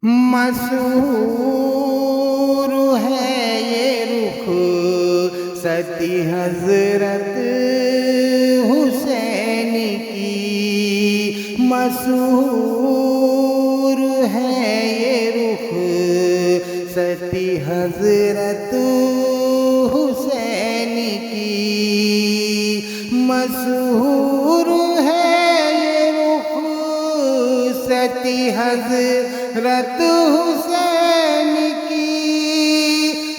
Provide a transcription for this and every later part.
مسحور ہے یہ رخ ستی حضرت حسین کی، مسحور ہے یہ رخ ستی حضرت حسین کی، مسحور ہے یہ رخ ستی حضرت حسین کی،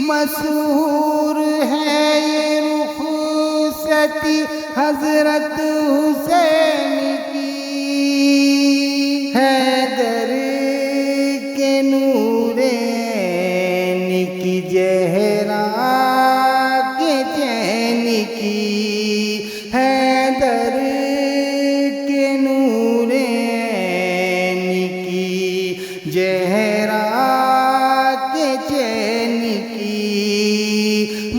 مسحور ہے یہ رخ ستی حضرت حسین کی، حیدر کے نور عین کی زہرا کے چین کی، حیدر کے نور عین کی زہرا کے چین کی،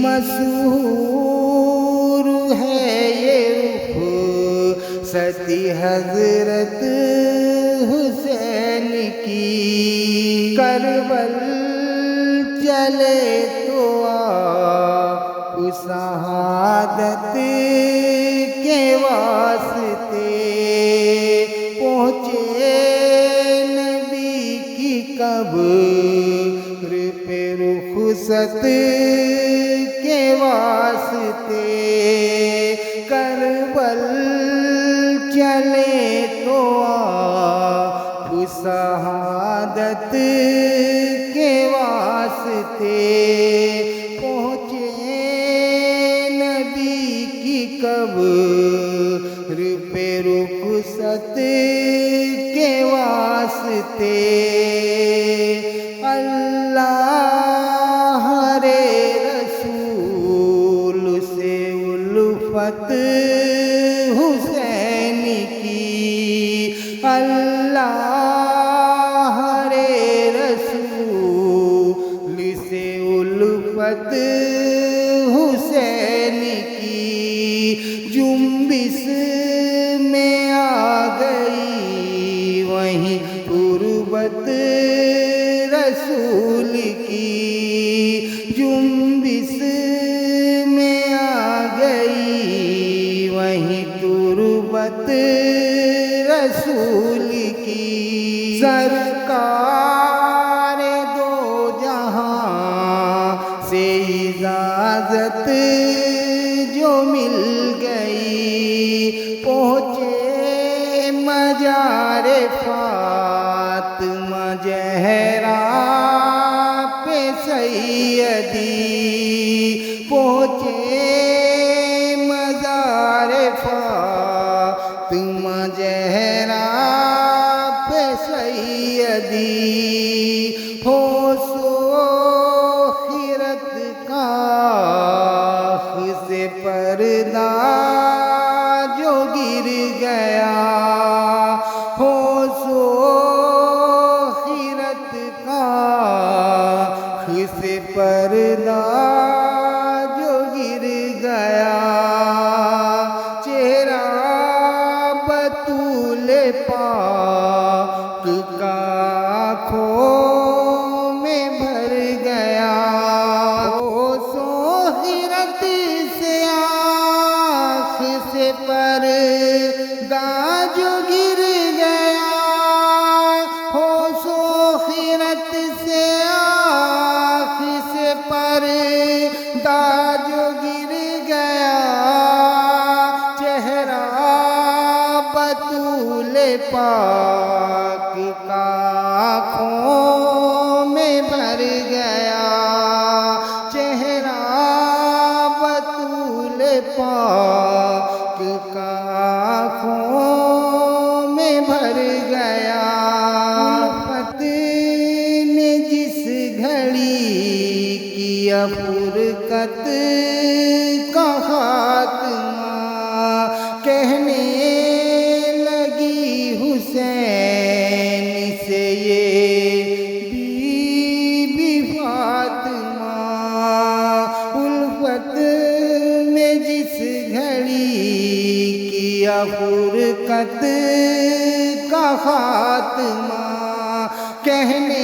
مسحور ہے یہ رخ ستی حضرت حسین کی، کربل چلے تو آپ شہادت کے واسطے پہنچے نبی کی قبر پہ رخصت کے واسطے، کربل چلے تو آپ شہادت کے واسطے پہنچے نبی کی قبر پہ رخصت کے واسطے، اللہ رے رسول سے الفت حسین کی، اللہ رے رسول سے الفت حسین کی، جنبش میں آ گئی وہیں تربت رسول کی، جنبش میں آ گئی وہیں تربت رسول کی، سرکار دو جہاں سے اجازت جو مل گئی، پہنچے مزار فاطمہ زہرا پہ سیدی، پہنچے مزار فاطمہ زہرا پہ سیدی، ہو سو خیرت کا آنکھ سے پردہ جو گر گیا، ہو سو خیرت کا آنکھ سے پردہ جو گر گیا، چہرہ بطول پاک کا آنکھوں میں بھر گیا، ہو سو خیرت سے آنکھ سے پردہ جو گر گیا، ہو سو خیرت سے آنکھ سے پردہ جو گر گیا، چہرہ بطول پاک کا آنکھوں میں بھر گیا، چہرہ بطول پاک کا آنکھوں میں بھر گیا، الفت نے جس گھڑی کیا فرقت کا خاتمہ، کہنے لگی حسین سے یہ بی بی فاطمہ، الفت میں جس گھڑی کیا فرقت کا خاتمہ، کہنے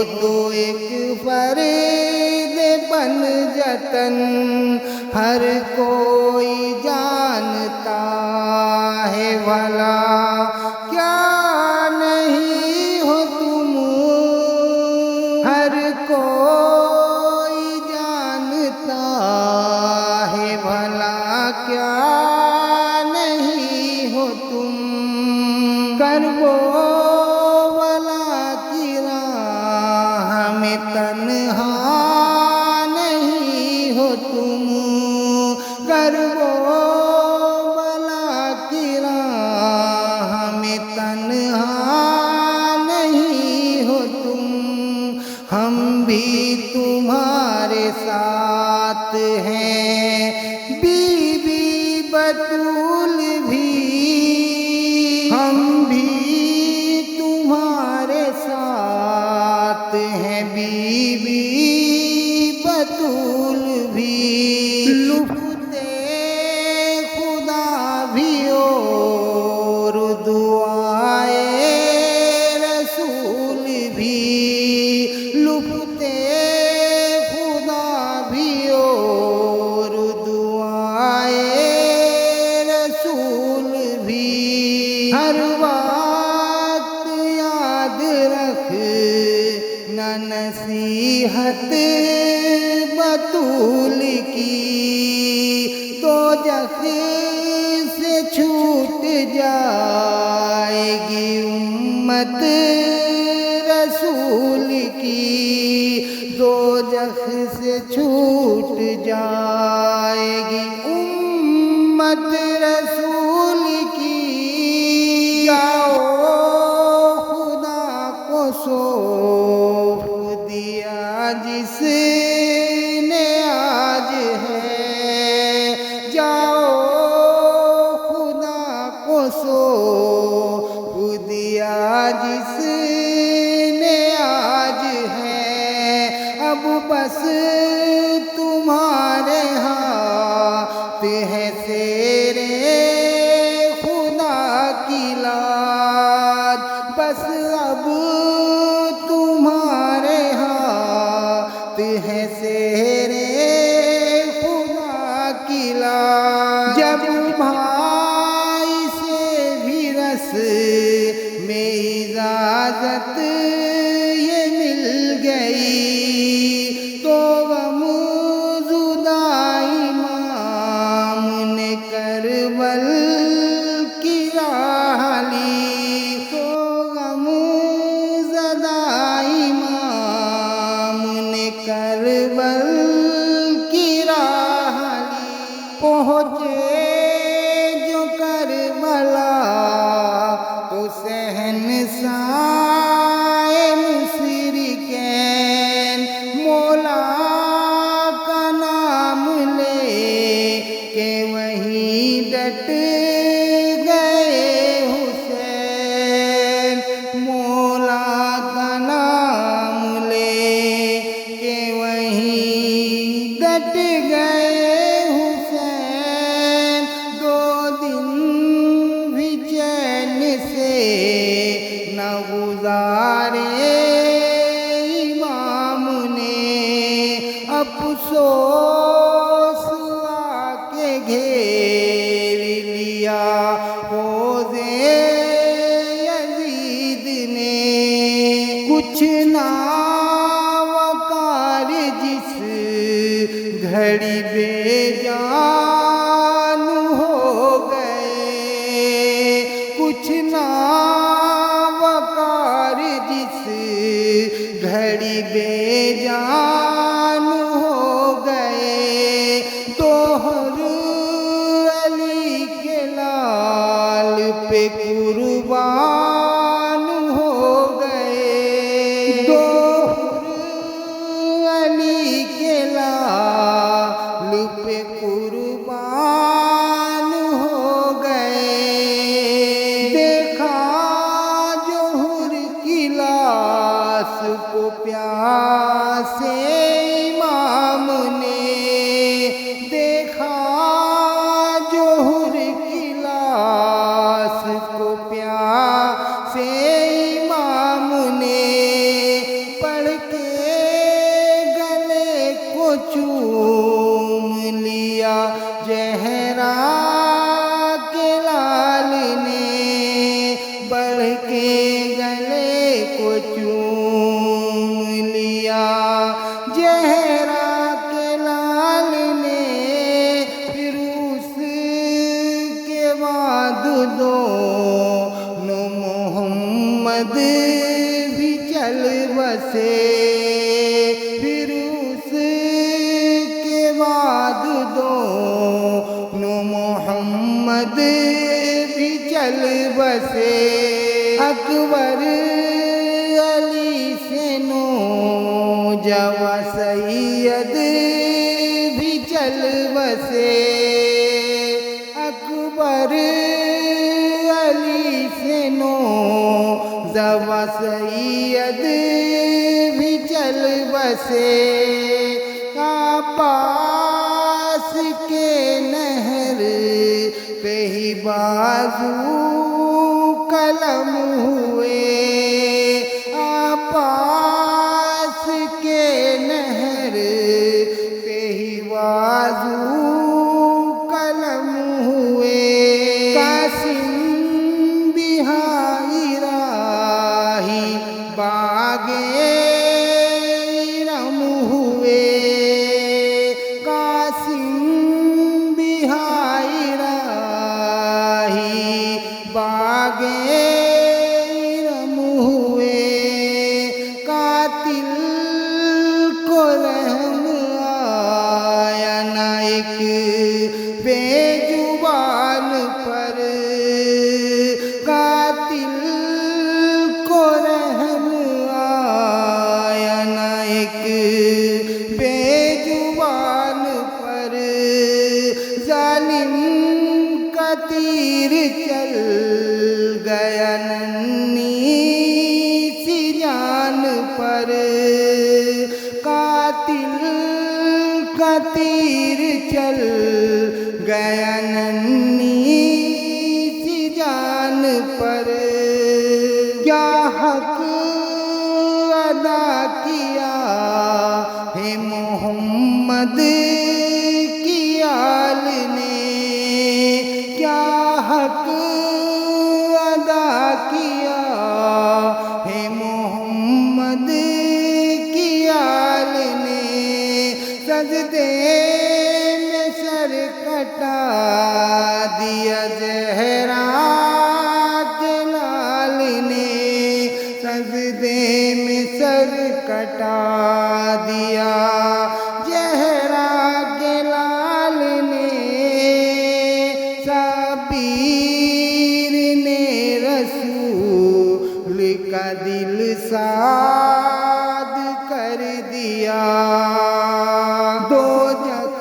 ہو تو ایک فرد بن جتن ہر کوئی جانتا ہے بھلا کیا نہیں ہو تم ہر کوئی جانتا ہے بھلا کیا نہیں ہو تم کربو تنہا نہیں ہو تم کربو بلا کی راہ میں تنہا نہیں ہو تم ہم بھی تمہارے ساتھ ہیں بی بی بطول بھی ہم بھی تمہارے ساتھ ہیں بی بی بطول بھی لطف خدا بھی اور دعائے رسول بھی لطف خدا بھی اور دعائے رسول بھی ہر وقت یاد رکھ نہ نصیحت بطول کی دوزخ سے چھوٹ جائے گی امت رسول کی دوزخ سے چھوٹ جائے گی امت رسول کی جاؤ خدا کو سونپ دیا جس نے آج ہے جاؤ خدا کو سونپ دیا جس نے آج ہے اب بس تمہارے ہاتھ ہے تیرے خدا کی لاج بس اب تمہارے ہاتھ ہے تیرے خدا کی لاج جب بھائی سے بھی رس میں اجازت یہ مل گئی تو غم زدہ امام نے کربل کی راہ لی تو غم زدہ امام نے کربل کی راہ لی پہنچے جو کربلا تو شہنشاہ مشرکین مولا کا نام لے کہ وہیں ڈٹ گئے حسین مولا کا نام لے کہ وہیں ڈٹ گئے حسین 2 دن بھی چین سے نہ گزارے امام نے افسوس آ کے گھیر لیا حوض یزید نے کچھ نہ وقار جس گھڑی بے جان ہو گئے کچھ نہ وقار جس گھڑی بے جان ہو گئے توہر علی کے لال پہ قربان ہو گئے توہر علی کے لال پہ قربان ہو گئے دیکھا جوہر کی لاش کو پیاسے امام نے دیکھا جوہر کی لاش کو پیاسے امام نے پڑھ چوم لیا زہرا کے لال نے، پھر اس کے بعد دونوں محمد بھی چل بسے، پھر اس کے بعد دونوں محمد بھی چل بسے۔ اکبر علی سے نوجواں سید بھی چل بسے، اکبر علی سے نوجواں سید بھی چل بسے۔ عباس کے نہر پہ ہی بازو قلم ہوئے، عباس کے نہر پہ ہی بازو قلم ہوئے۔ قاسم بہائی راہی باغے رم ہوئے، قاسم بہائی راہی باغے رم ہوئے۔ قاتل کو رحم آیا نہ ایک بے زبان پر، قاتل کو رحم آیا نہ ایک بے زبان پر، ظالم کا تیر چل گیا ننھی سی جان پر، قاتل کا تیر چل گیا ننھی سی جان پر۔ کیا حق ادا کیا ہے محمد کی آل نے، کیا حق ادا کیا ہے محمد کی آل نے، سجدے میں سر کٹا دیا زہرا کے لال نے، سجدے میں سر کٹا دیا زہرا کے لال نے۔ صابر نے رسول کا دل ساد کر دیا، دوزخ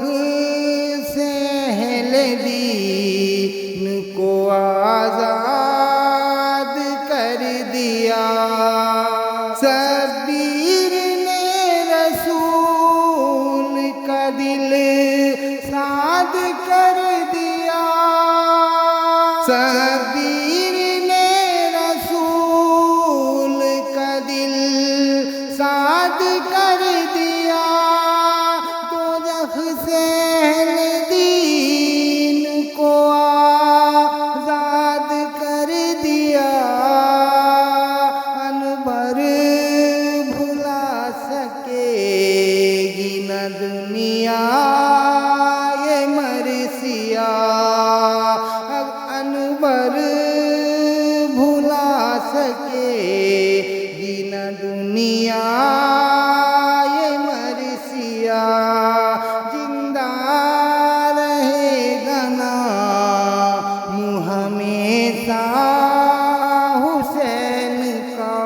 سے اہل دین کو آزاد کر دیا۔ صابر نے رسول کا دل ساد کر دیا، صابر نے رسول کا دل ساد کر دیا، دوزخ سے اہل دین کو آزاد کر دیا۔ انور بھلا سکے گی نہ دنیا یہ مرثیہ، انور بھلا سکے گی نہ دنیا یہ مرثیہ، زندہ رہے گا نام ہمیشہ حسین کا،